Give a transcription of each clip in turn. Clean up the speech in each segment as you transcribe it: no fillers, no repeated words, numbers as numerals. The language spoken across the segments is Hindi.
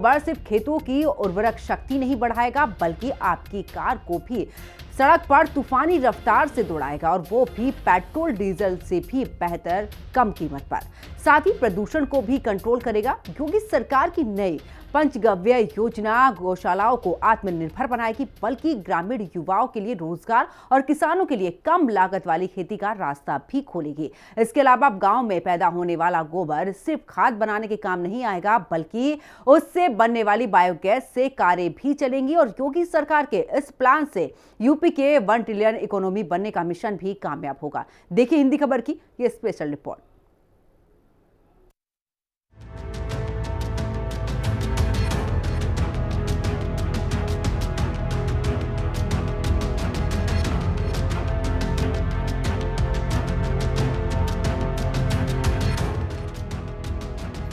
गोबर सिर्फ खेतों की उर्वरक शक्ति नहीं बढ़ाएगा बल्कि आपकी कार को भी सड़क पर तूफानी रफ्तार से दौड़ाएगा, और वो भी पेट्रोल डीजल से भी बेहतर कम कीमत पर। साथ ही प्रदूषण को भी कंट्रोल करेगा, क्योंकि सरकार की नई पंचगव्य योजना गौशालाओं को आत्मनिर्भर बनाएगी, बल्कि ग्रामीण युवाओं के लिए रोजगार और किसानों के लिए कम लागत वाली खेती का रास्ता भी खोलेगी। इसके अलावा अब गांव में पैदा होने वाला गोबर सिर्फ खाद बनाने के काम नहीं आएगा, बल्कि उससे बनने वाली बायोगैस से कारें भी चलेंगी। और योगी सरकार के इस प्लान से यूपी के 1 ट्रिलियन इकोनॉमी बनने का मिशन भी कामयाब होगा। देखिए हिंदी खबर की ये स्पेशल रिपोर्ट।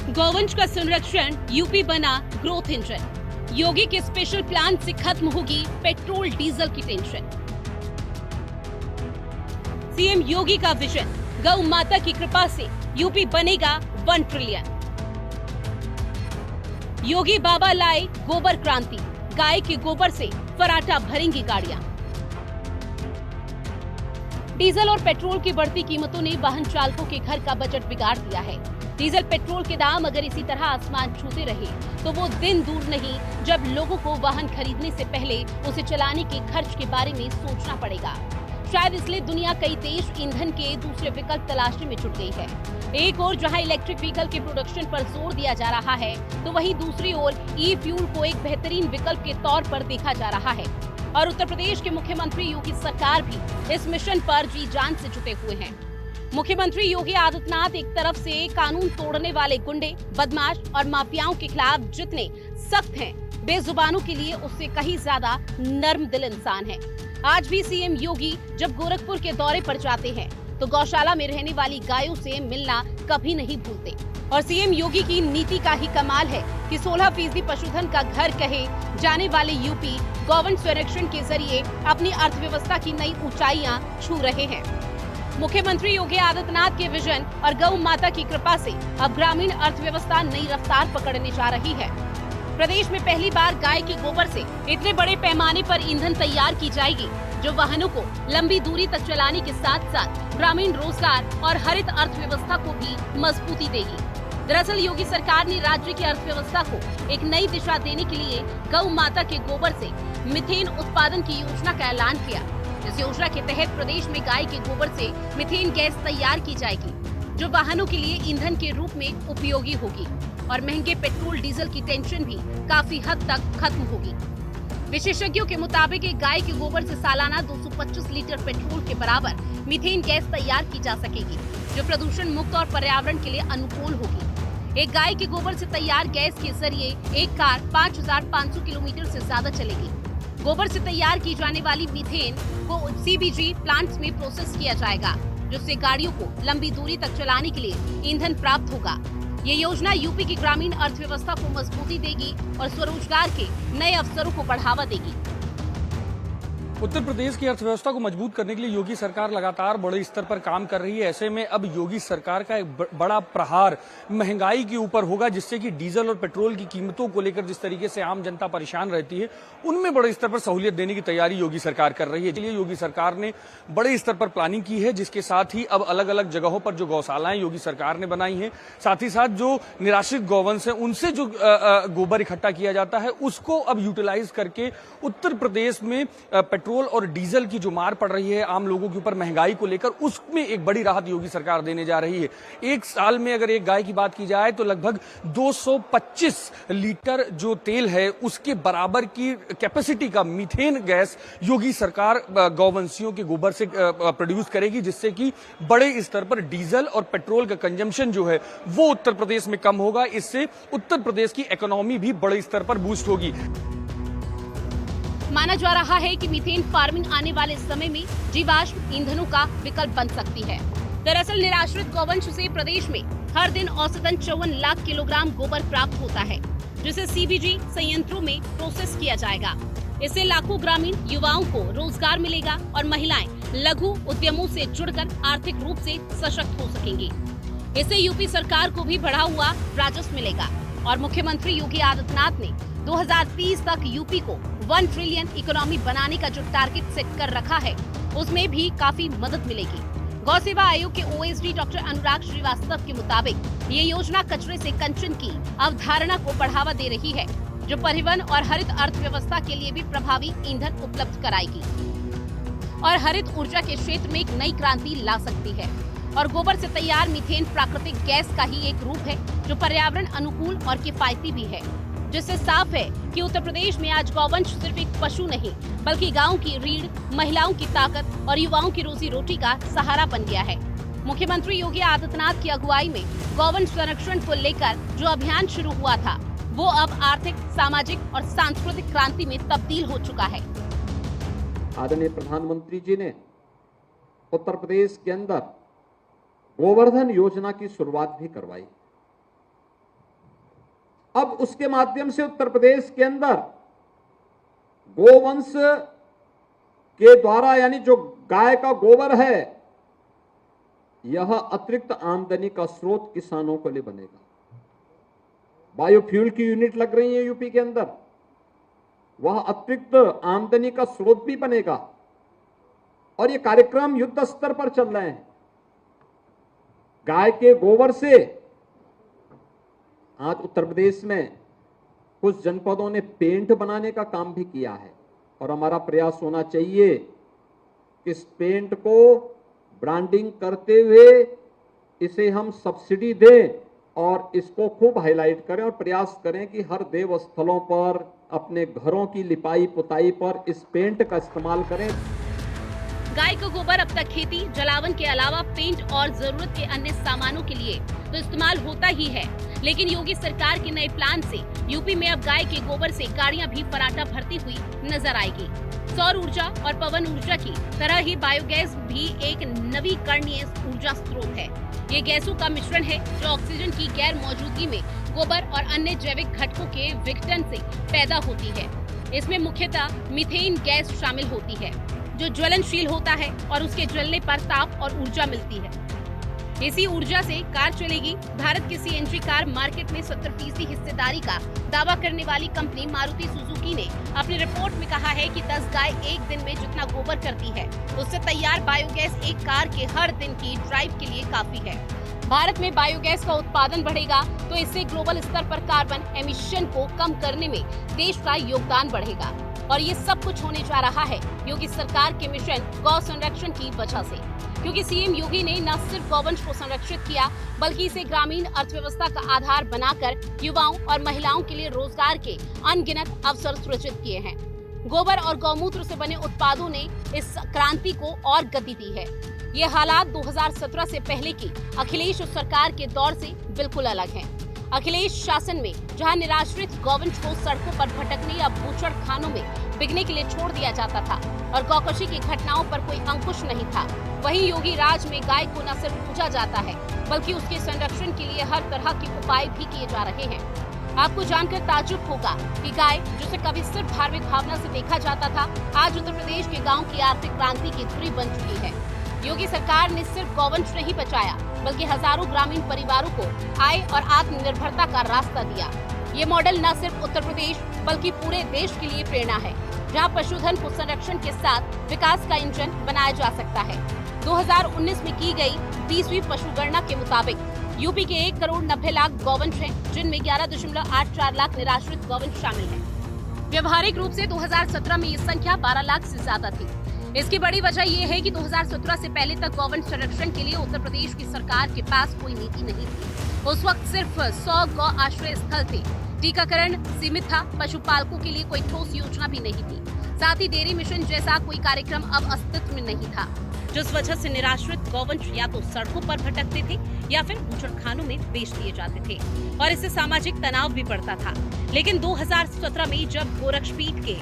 गौवंश का संरक्षण, यूपी बना ग्रोथ इंजन। योगी के स्पेशल प्लान से खत्म होगी पेट्रोल डीजल की टेंशन। सीएम योगी का विजन, गौ माता की कृपा से यूपी बनेगा 1 ट्रिलियन। योगी बाबा लाए गोबर क्रांति, गाय के गोबर से फराटा भरेंगी गाड़ियां। डीजल और पेट्रोल की बढ़ती कीमतों ने वाहन चालकों के घर का बजट बिगाड़ दिया है। डीजल पेट्रोल के दाम अगर इसी तरह आसमान छूते रहे तो वो दिन दूर नहीं जब लोगों को वाहन खरीदने से पहले उसे चलाने के खर्च के बारे में सोचना पड़ेगा। शायद इसलिए दुनिया कई देश ईंधन के दूसरे विकल्प तलाशने में जुट गई है। एक ओर जहां इलेक्ट्रिक व्हीकल के प्रोडक्शन पर जोर दिया जा रहा है, तो वहीं दूसरी ओर ई फ्यूल को एक बेहतरीन विकल्प के तौर पर देखा जा रहा है। और उत्तर प्रदेश के मुख्यमंत्री योगी सरकार भी इस मिशन पर जी जान से जुटे हुए हैं। मुख्यमंत्री योगी आदित्यनाथ एक तरफ से कानून तोड़ने वाले गुंडे, बदमाश और माफियाओं के खिलाफ जितने सख्त हैं, बेजुबानों के लिए उससे कहीं ज्यादा नर्म दिल इंसान है। आज भी सीएम योगी जब गोरखपुर के दौरे पर जाते हैं तो गौशाला में रहने वाली गायों से मिलना कभी नहीं भूलते। और सीएम योगी की नीति का ही कमाल है कि 16% पशुधन का घर कहे जाने वाले यूपी गौवंश संरक्षण के जरिए अपनी अर्थव्यवस्था की नई ऊंचाइयां छू रहे हैं। मुख्यमंत्री योगी आदित्यनाथ के विजन और गौ माता की कृपा से अब ग्रामीण अर्थव्यवस्था नई रफ्तार पकड़ने जा रही है। प्रदेश में पहली बार गाय के गोबर से इतने बड़े पैमाने पर ईंधन तैयार की जाएगी, जो वाहनों को लंबी दूरी तक चलाने के साथ साथ ग्रामीण रोजगार और हरित अर्थव्यवस्था को भी मजबूती देगी। दरअसल योगी सरकार ने राज्य की अर्थव्यवस्था को एक नई दिशा देने के लिए गौ माता के गोबर से मीथेन उत्पादन की योजना का ऐलान किया। इस योजना के तहत प्रदेश में गाय के गोबर से मीथेन गैस तैयार की जाएगी, जो वाहनों के लिए ईंधन के रूप में उपयोगी होगी और महंगे पेट्रोल डीजल की टेंशन भी काफी हद तक खत्म होगी। विशेषज्ञों के मुताबिक एक गाय के गोबर से सालाना 225 लीटर पेट्रोल के बराबर मीथेन गैस तैयार की जा सकेगी, जो प्रदूषण मुक्त और पर्यावरण के लिए अनुकूल होगी। एक गाय के गोबर से तैयार गैस के जरिए एक कार 5,500 किलोमीटर से ज्यादा चलेगी। गोबर से तैयार की जाने वाली मीथेन को सीबीजी प्लांट्स में प्रोसेस किया जाएगा, जिससे गाड़ियों को लंबी दूरी तक चलाने के लिए ईंधन प्राप्त होगा। ये योजना यूपी की ग्रामीण अर्थव्यवस्था को मजबूती देगी और स्वरोजगार के नए अवसरों को बढ़ावा देगी। उत्तर प्रदेश की अर्थव्यवस्था को मजबूत करने के लिए योगी सरकार लगातार बड़े स्तर पर काम कर रही है। ऐसे में अब योगी सरकार का एक बड़ा प्रहार महंगाई के ऊपर होगा, जिससे कि डीजल और पेट्रोल की कीमतों को लेकर जिस तरीके से आम जनता परेशान रहती है, उनमें बड़े स्तर पर सहूलियत देने की तैयारी योगी सरकार कर रही है। इसलिए योगी सरकार ने बड़े स्तर पर प्लानिंग की है, जिसके साथ ही अब अलग अलग जगहों पर जो गौशालाएं योगी सरकार ने बनाई है, साथ ही साथ जो निराश्रित गौवंश है उनसे जो गोबर इकट्ठा किया जाता है, उसको अब यूटिलाइज करके उत्तर प्रदेश में पेट्रोल और डीजल की जो मार पड़ रही है आम लोगों के ऊपर महंगाई को लेकर, उसमें एक बड़ी राहत योगी सरकार देने जा रही है। एक साल में अगर एक गाय की बात की जाए तो लगभग 225 लीटर जो तेल है उसके बराबर की कैपेसिटी का मीथेन गैस योगी सरकार गौवंशियों के गोबर से प्रोड्यूस करेगी, जिससे कि बड़े स्तर पर डीजल और पेट्रोल का कंजम्पशन जो है वो उत्तर प्रदेश में कम होगा। इससे उत्तर प्रदेश की इकोनॉमी भी बड़े स्तर पर बूस्ट होगी। माना जा रहा है कि मीथेन फार्मिंग आने वाले समय में जीवाश्म ईंधनों का विकल्प बन सकती है। दरअसल निराश्रित गौवंश से प्रदेश में हर दिन औसतन 54 लाख किलोग्राम गोबर प्राप्त होता है, जिसे सीबीजी संयंत्रों में प्रोसेस किया जाएगा। इससे लाखों ग्रामीण युवाओं को रोजगार मिलेगा और महिलाएं लघु उद्यमों से जुड़कर आर्थिक रूप से सशक्त हो सकेंगी। इससे यूपी सरकार को भी बढ़ा हुआ राजस्व मिलेगा और मुख्यमंत्री योगी आदित्यनाथ ने 2030 तक यूपी को 1 ट्रिलियन इकोनॉमी बनाने का जो टारगेट सेट कर रखा है, उसमें भी काफी मदद मिलेगी। गौ सेवा आयोग के ओएसडी डॉक्टर अनुराग श्रीवास्तव के मुताबिक ये योजना कचरे से कंचन की अवधारणा को बढ़ावा दे रही है, जो परिवहन और हरित अर्थव्यवस्था के लिए भी प्रभावी ईंधन उपलब्ध कराएगी और हरित ऊर्जा के क्षेत्र में एक नई क्रांति ला सकती है। और गोबर से तैयार मीथेन प्राकृतिक गैस का ही एक रूप है जो पर्यावरण अनुकूल और किफायती भी है, जिससे साफ है कि उत्तर प्रदेश में आज गौवंश सिर्फ एक पशु नहीं बल्कि गांव की रीढ़, महिलाओं की ताकत और युवाओं की रोजी रोटी का सहारा बन गया है। मुख्यमंत्री योगी आदित्यनाथ की अगुवाई में गौवंश संरक्षण को लेकर जो अभियान शुरू हुआ था, वो अब आर्थिक, सामाजिक और सांस्कृतिक क्रांति में तब्दील हो चुका है। आदरणीय प्रधानमंत्री जी ने उत्तर प्रदेश के अंदर गोवर्धन योजना की शुरुआत भी करवाई। अब उसके माध्यम से उत्तर प्रदेश के अंदर गोवंश के द्वारा यानी जो गाय का गोबर है, यह अतिरिक्त आमदनी का स्रोत किसानों को लिए बनेगा। बायोफ्यूल की यूनिट लग रही है यूपी के अंदर, वह अतिरिक्त आमदनी का स्रोत भी बनेगा और ये कार्यक्रम युद्ध स्तर पर चल रहे हैं। गाय के गोबर से आज उत्तर प्रदेश में कुछ जनपदों ने पेंट बनाने का काम भी किया है और हमारा प्रयास होना चाहिए कि इस पेंट को ब्रांडिंग करते हुए इसे हम सब्सिडी दें और इसको खूब हाईलाइट करें और प्रयास करें कि हर देव स्थलों पर, अपने घरों की लिपाई पुताई पर इस पेंट का इस्तेमाल करें। गाय का गोबर अब तक खेती, जलावन के अलावा पेंट और जरूरत के अन्य सामानों के लिए तो इस्तेमाल होता ही है, लेकिन योगी सरकार के नए प्लान से यूपी में अब गाय के गोबर से गाड़ियां भी फराटा भरती हुई नजर आएगी। सौर ऊर्जा और पवन ऊर्जा की तरह ही बायोगैस भी एक नवीकरणीय ऊर्जा स्रोत है। ये गैसों का मिश्रण है जो ऑक्सीजन की गैर मौजूदगी में गोबर और अन्य जैविक घटकों के विघटन से पैदा होती है। इसमें मुख्यतः मीथेन गैस शामिल होती है जो ज्वलनशील होता है और उसके जलने पर ताप और ऊर्जा मिलती है। इसी ऊर्जा से कार चलेगी। भारत की सीएनजी कार मार्केट में 70% हिस्सेदारी का दावा करने वाली कंपनी मारुति सुजुकी ने अपनी रिपोर्ट में कहा है कि 10 गाय एक दिन में जितना गोबर करती है, उससे तैयार बायोगैस एक कार के हर दिन की ड्राइव के लिए काफी है। भारत में बायोगैस का उत्पादन बढ़ेगा तो इससे ग्लोबल स्तर पर कार्बन एमिशन को कम करने में देश का योगदान बढ़ेगा और ये सब कुछ होने जा रहा है योगी सरकार के मिशन गौ संरक्षण की वजह से, क्योंकि सीएम योगी ने न सिर्फ गौवंश को संरक्षित किया बल्कि इसे ग्रामीण अर्थव्यवस्था का आधार बनाकर युवाओं और महिलाओं के लिए रोजगार के अनगिनत अवसर सृजित किए हैं। गोबर और गौमूत्र से बने उत्पादों ने इस क्रांति को और गति दी है। ये हालात 2017 से पहले की अखिलेश सरकार के दौर से बिल्कुल अलग हैं। अखिलेश शासन में जहां निराश्रित गौवंश को सड़कों पर भटकने या बूचड़ खानों में बिकने के लिए छोड़ दिया जाता था और गौकशी की घटनाओं पर कोई अंकुश नहीं था, वहीं योगी राज में गाय को न सिर्फ पूजा जाता है बल्कि उसके संरक्षण के लिए हर तरह के उपाय भी किए जा रहे हैं। आपको जानकर ताज्जुब होगा कि गाय, जिसे कभी सिर्फ धार्मिक भावना से देखा जाता था, आज उत्तर प्रदेश के गाँव की आर्थिक क्रांति की धुरी बन चुकी है। योगी सरकार ने सिर्फ गौवंश नहीं बचाया बल्कि हजारों ग्रामीण परिवारों को आय और आत्मनिर्भरता का रास्ता दिया। ये मॉडल न सिर्फ उत्तर प्रदेश बल्कि पूरे देश के लिए प्रेरणा है, जहां पशुधन को संरक्षण के साथ विकास का इंजन बनाया जा सकता है। 2019 में की गई 20वीं पशुगणना के मुताबिक यूपी के 1 करोड़ 90 लाख गौवंश हैं, जिनमें 11.84 लाख निराश्रित गौवंश शामिल हैं। व्यवहारिक रूप से 2017 में ये संख्या 12 लाख से ज्यादा थी। इसकी बड़ी वजह ये है कि 2017 से पहले तक गौवंश संरक्षण के लिए उत्तर प्रदेश की सरकार के पास कोई नीति नहीं थी। उस वक्त सिर्फ 100 गौ आश्रय स्थल थे, टीकाकरण सीमित था, पशुपालकों के लिए कोई ठोस योजना भी नहीं थी, साथ ही डेयरी मिशन जैसा कोई कार्यक्रम अब अस्तित्व में नहीं था, जिस वजह से निराश्रित गौवंश या तो सड़कों पर भटकते थे या फिर बूचड़खानों में बेच दिए जाते थे और इससे सामाजिक तनाव भी बढ़ता था। लेकिन 2017 में जब गोरक्षपीठ के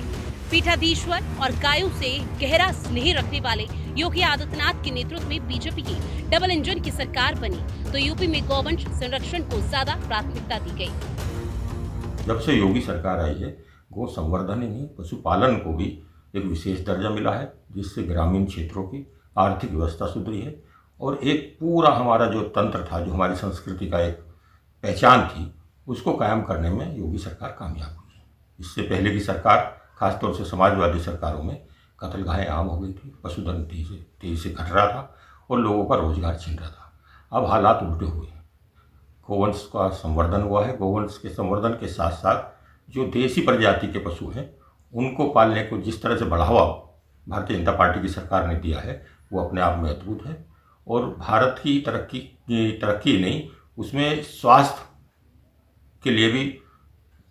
पीठाधीश्वर और गायों से गहरा स्नेह रखने वाले योगी आदित्यनाथ के नेतृत्व में बीजेपी की डबल इंजन की सरकार बनी तो यूपी में गौवंश संरक्षण को ज्यादा प्राथमिकता दी गई। जब से योगी सरकार आई है, गौ संवर्धन ही नहीं पशुपालन को भी एक विशेष दर्जा मिला है, जिससे ग्रामीण क्षेत्रों की आर्थिक व्यवस्था सुधरी है और एक पूरा हमारा जो तंत्र था, जो हमारी संस्कृति का एक पहचान थी, उसको कायम करने में योगी सरकार कामयाब हुई है। इससे पहले की सरकार, खासतौर से समाजवादी सरकारों में कत्लगाहें आम हो गई थी, पशुधन तेजी से घट रहा था और लोगों का रोजगार छिन रहा था। अब हालात उल्टे हुए हैं। गौवंश का संवर्धन हुआ है। गौवंश के संवर्धन के साथ साथ जो देसी प्रजाति के पशु हैं उनको पालने को जिस तरह से बढ़ावा भारतीय जनता पार्टी की सरकार ने दिया है वो अपने आप में अद्भुत है। और भारत की तरक्की नहीं, उसमें स्वास्थ्य के लिए भी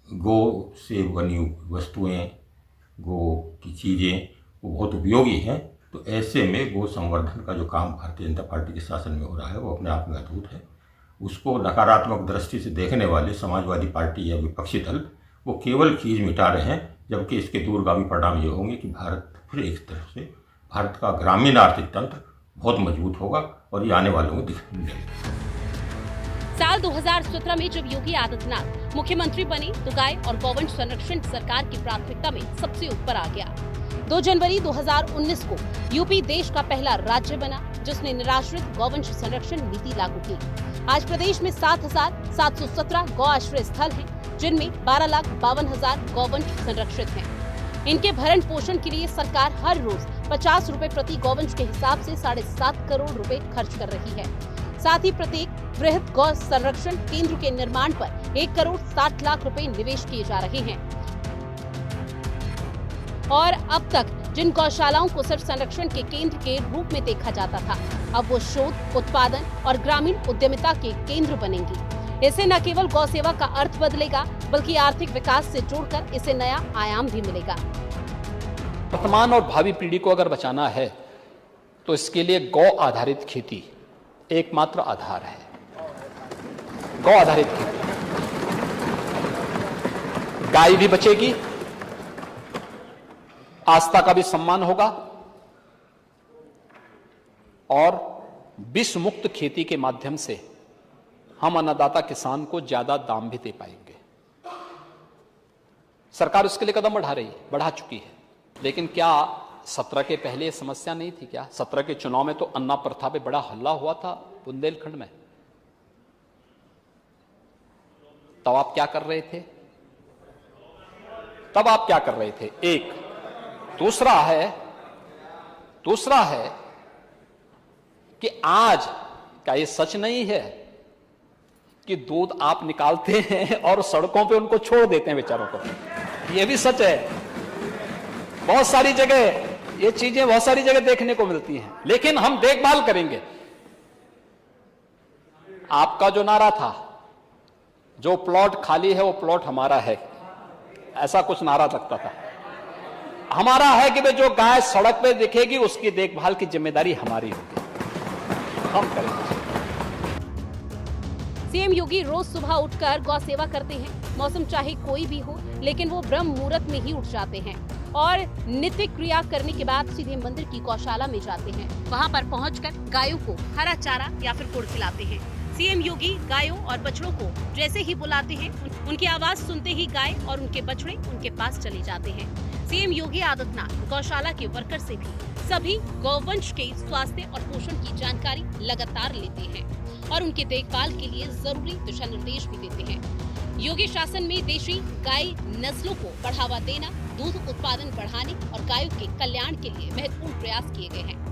गौ से बनी वस्तुएं, गौ की चीज़ें वो बहुत उपयोगी हैं। तो ऐसे में गौ संवर्धन का जो काम भारतीय जनता पार्टी के शासन में हो रहा है वो अपने आप में अद्भुत है। उसको नकारात्मक दृष्टि से देखने वाले समाजवादी पार्टी या विपक्षी दल वो केवल खींच मिटा रहे हैं, जबकि इसके दूरगामी परिणाम ये होंगे कि भारत फिर एक तरह से भारत का ग्रामीण आर्थिक तंत्र बहुत मजबूत होगा और ये आने वालों को दिखने मिलेगा। साल 2017 में जब योगी आदित्यनाथ मुख्यमंत्री बने तो गाय और गौवंश संरक्षण सरकार की प्राथमिकता में सबसे ऊपर आ गया। 2 जनवरी 2019 को यूपी देश का पहला राज्य बना जिसने निराश्रित गौवंश संरक्षण नीति लागू की। आज प्रदेश में 7,717 गौ आश्रय स्थल हैं, जिनमें 12,52,000 गौवंश संरक्षित हैं। इनके भरण पोषण के लिए सरकार हर रोज 50 रुपए प्रति गौवंश के हिसाब से 7.5 करोड़ रुपए खर्च कर रही है। साथ ही प्रत्येक वृहद गौ संरक्षण केंद्र के निर्माण पर 1 करोड़ 60 लाख रुपए निवेश किए जा रहे हैं। और अब तक जिन गौशालाओं को सिर्फ संरक्षण के केंद्र के रूप में देखा जाता था, अब वो शोध, उत्पादन और ग्रामीण उद्यमिता के केंद्र बनेंगी। इससे न केवल गौ सेवा का अर्थ बदलेगा, बल्कि आर्थिक विकास से जोड़कर इसे नया आयाम भी मिलेगा। वर्तमान और भावी पीढ़ी को अगर बचाना है तो इसके लिए गौ आधारित खेती एकमात्र आधार है। गौ आधारित खेती, गाय भी बचेगी, आस्था का भी सम्मान होगा और विष मुक्त खेती के माध्यम से हम अन्नदाता किसान को ज्यादा दाम भी दे पाएंगे। सरकार उसके लिए कदम बढ़ा चुकी है। लेकिन क्या 17 के पहले समस्या नहीं थी क्या? 17 के चुनाव में तो अन्ना प्रथा पे बड़ा हल्ला हुआ था बुंदेलखंड में। तब आप क्या कर रहे थे? एक दूसरा है कि आज क्या ये सच नहीं है कि दूध आप निकालते हैं और सड़कों पे उनको छोड़ देते हैं बेचारों को? ये भी सच है। बहुत सारी जगह ये चीजें बहुत सारी जगह देखने को मिलती हैं, लेकिन हम देखभाल करेंगे। आपका जो नारा था, जो प्लॉट खाली है वो प्लॉट हमारा है, ऐसा कुछ नारा लगता था। हमारा है कि भाई जो गाय सड़क पे दिखेगी उसकी देखभाल की जिम्मेदारी हमारी होगी, हम करेंगे। सीएम योगी रोज सुबह उठकर गौ सेवा करते हैं। मौसम चाहे कोई भी हो, लेकिन वो ब्रह्म मुहूर्त में ही उठ जाते हैं और नित्य क्रिया करने के बाद सीधे मंदिर की गौशाला में जाते हैं। वहां पर पहुंचकर गायों को हरा चारा या फिर गुड़ खिलाते हैं। सीएम योगी गायों और बछड़ों को जैसे ही बुलाते हैं, उनकी आवाज सुनते ही गाय और उनके बछड़े उनके पास चले जाते हैं। सीएम योगी आदित्यनाथ गौशाला के वर्कर से भी सभी गौवंश के स्वास्थ्य और पोषण की जानकारी लगातार लेते हैं और उनकी देखभाल के लिए जरूरी दिशा निर्देश भी देते हैं। योगी शासन में देशी गाय नस्लों को बढ़ावा देना, दूध उत्पादन बढ़ाने और गायों के कल्याण के लिए महत्वपूर्ण प्रयास किए गए हैं।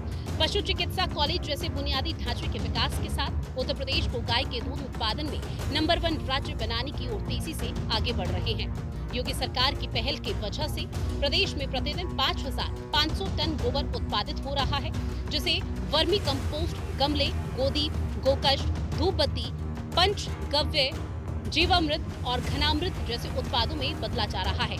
पशु चिकित्सा कॉलेज जैसे बुनियादी ढांचे के विकास के साथ उत्तर प्रदेश को गाय के दूध उत्पादन में नंबर 1 राज्य बनाने की ओर तेजी से आगे बढ़ रहे हैं। योगी सरकार की पहल की वजह से प्रदेश में प्रतिदिन 5,500 टन गोबर उत्पादित हो रहा है, जिसे वर्मी कंपोस्ट, गमले, गोदीप, गोकष्ट, धूप बत्ती, पंचगव्य, जीवामृत और घनामृत जैसे उत्पादों में बदला जा रहा है।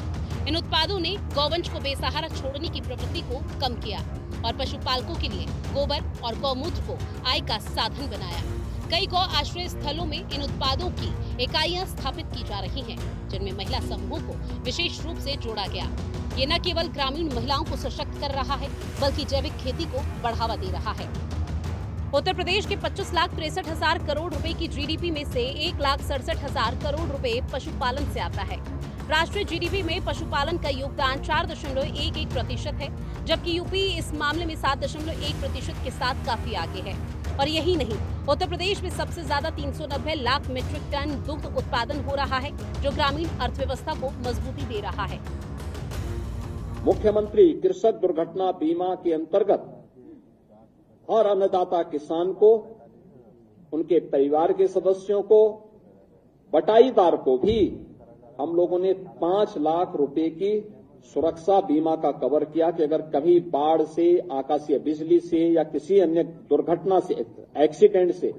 इन उत्पादों ने गौवंश को बेसहारा छोड़ने की प्रवृत्ति को कम किया और पशुपालकों के लिए गोबर और गौमूत्र को आय का साधन बनाया। कई गौ आश्रय स्थलों में इन उत्पादों की इकाइयां स्थापित की जा रही हैं, जिनमें महिला समूहों को विशेष रूप से जोड़ा गया। ये न केवल ग्रामीण महिलाओं को सशक्त कर रहा है, बल्कि जैविक खेती को बढ़ावा दे रहा है। उत्तर प्रदेश के 25,63,000 करोड़ रुपए की जीडीपी में से 1,67,000 करोड़ रुपए पशुपालन से आता है। राष्ट्रीय जीडीपी में पशुपालन का योगदान 4.11% है, जबकि यूपी इस मामले में 7.1% के साथ काफी आगे है। और यही नहीं, उत्तर प्रदेश में सबसे ज्यादा 390 लाख मीट्रिक टन दुग्ध उत्पादन हो रहा है, जो ग्रामीण अर्थव्यवस्था को मजबूती दे रहा है। मुख्यमंत्री कृषक दुर्घटना बीमा के अंतर्गत हर अन्नदाता किसान को, उनके परिवार के सदस्यों को, बटाईदार को भी हम लोगों ने 5 लाख रुपए की सुरक्षा बीमा का कवर किया कि अगर कभी बाढ़ से, आकाशीय बिजली से या किसी अन्य दुर्घटना से, एक्सीडेंट से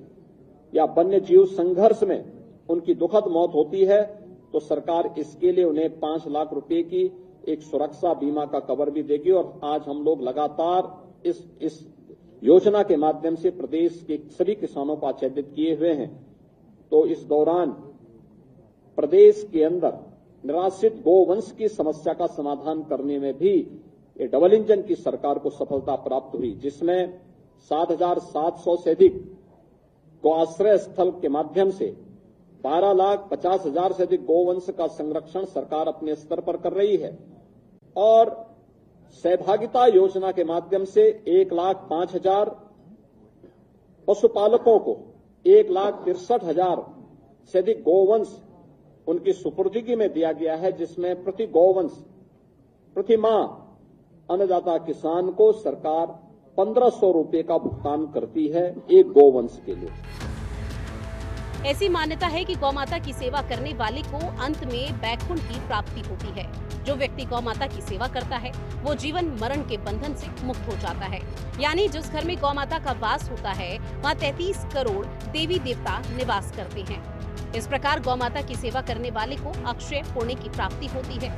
या वन्य जीव संघर्ष में उनकी दुखद मौत होती है तो सरकार इसके लिए उन्हें 5 लाख रुपए की एक सुरक्षा बीमा का कवर भी देगी। और आज हम लोग लगातार इस योजना के माध्यम से प्रदेश के सभी किसानों को आच्छादित किए हुए हैं। तो इस दौरान प्रदेश के अंदर निराश्रित गोवंश की समस्या का समाधान करने में भी ये डबल इंजन की सरकार को सफलता प्राप्त हुई, जिसमें 7,700 से अधिक गौआश्रय स्थल के माध्यम से 12,50,000 से अधिक गोवंश का संरक्षण सरकार अपने स्तर पर कर रही है। और सहभागिता योजना के माध्यम से 1,05,000 पशुपालकों को 1,63,000 से अधिक गोवंश उनकी सुपुर्दगी में दिया गया है, जिसमें प्रति गोवंश प्रति माह अन्नदाता किसान को सरकार 1,500 रुपए का भुगतान करती है एक गोवंश के लिए। ऐसी मान्यता है कि गौमाता की सेवा करने वाले को अंत में बैकुंठ की प्राप्ति होती है। जो व्यक्ति गौमाता की सेवा करता है वो जीवन मरण के बंधन से मुक्त हो जाता है। यानी जिस घर में गौमाता का वास होता है वहाँ 33 करोड़ देवी देवता निवास करते हैं। इस प्रकार गौमाता की सेवा करने वाले को अक्षय पुण्य की प्राप्ति होती है।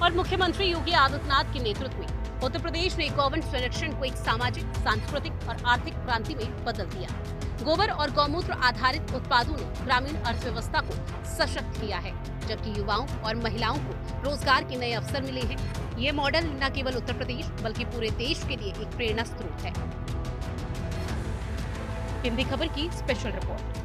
और मुख्यमंत्री योगी आदित्यनाथ के नेतृत्व में उत्तर प्रदेश ने गौवंश संरक्षण को एक सामाजिक, सांस्कृतिक और आर्थिक क्रांति में बदल दिया। गोबर और गौमूत्र आधारित उत्पादों ने ग्रामीण अर्थव्यवस्था को सशक्त किया है, जबकि युवाओं और महिलाओं को रोजगार के नए अवसर मिले हैं। ये मॉडल न केवल उत्तर प्रदेश बल्कि पूरे देश के लिए एक प्रेरणा स्रोत है। हिंदी खबर की स्पेशल रिपोर्ट।